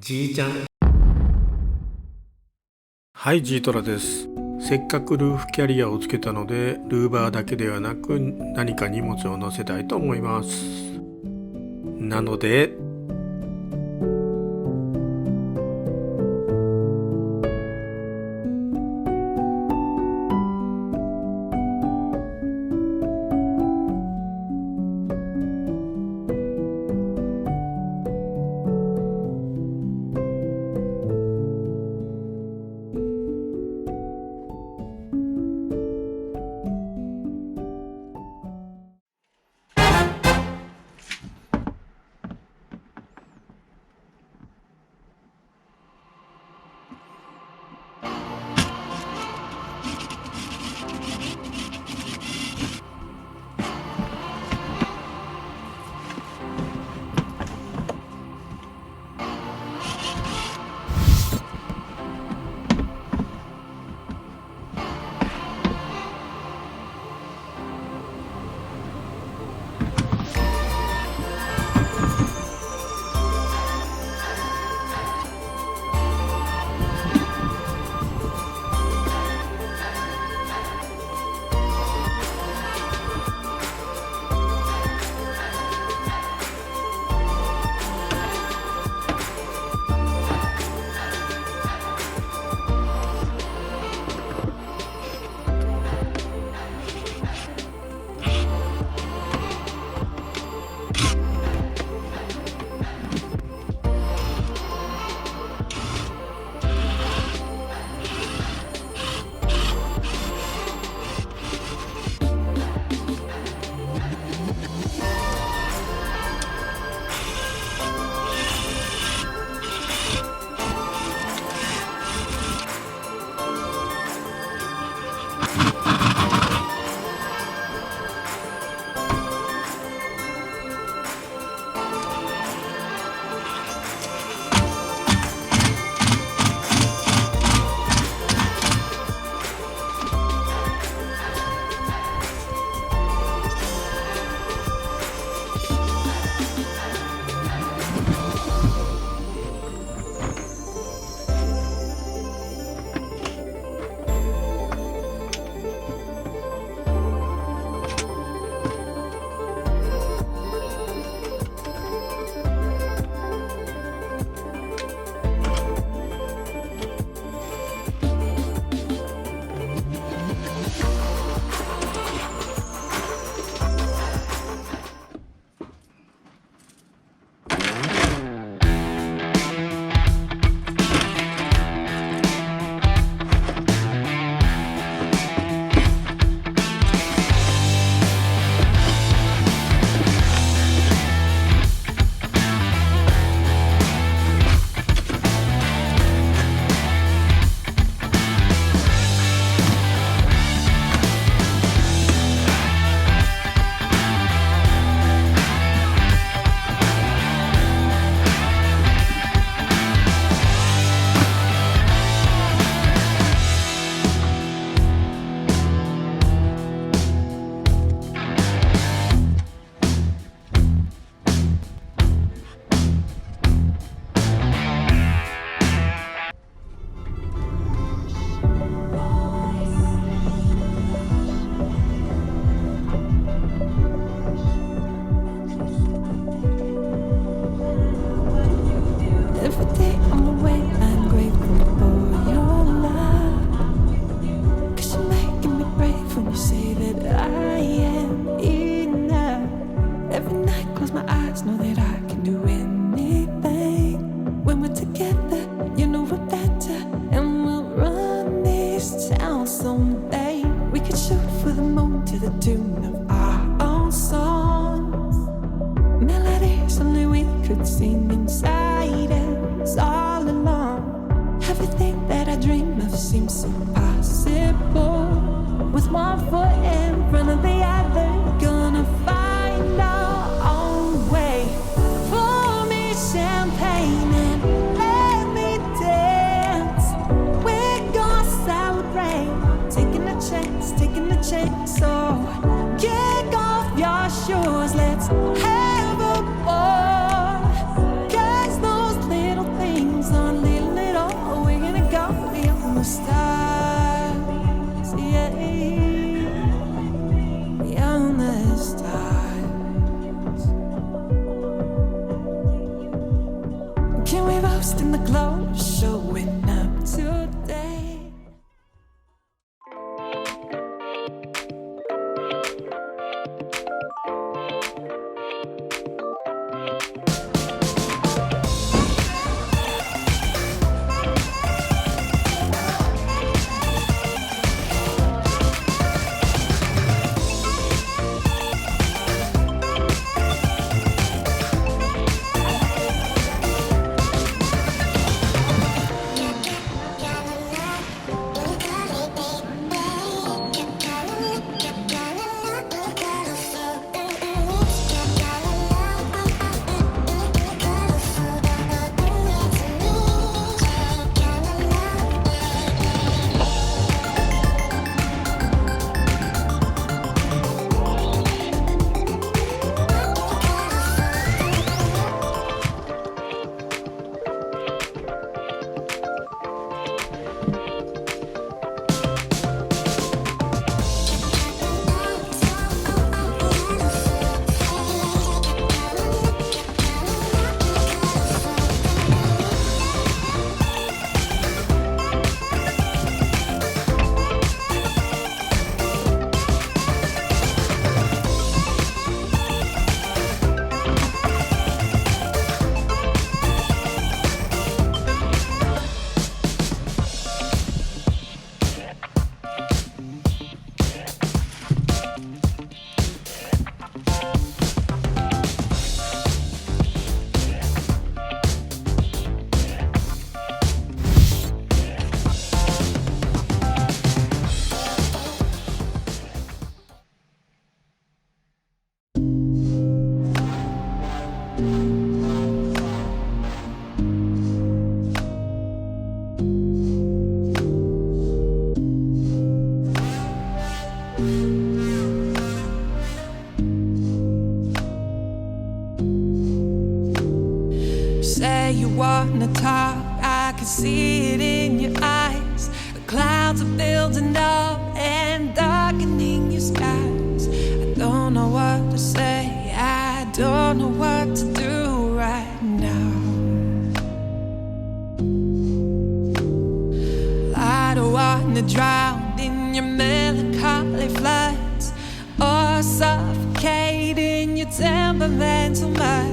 G ちゃん。はい、G トラです。せっかくルーフキャリアをつけたので、ルーバーだけではなく何か荷物を載せたいと思います。なのでLet's have a ball, 'cause those little things lost in the glow, showing up today. Say you wanna talk, I can see it in your eyes. The clouds are building up and darkening your skies. I don't know what to say, I don't know what to do right now. I don't wanna drown in your melancholy floods or suffocate in your temperamental mind.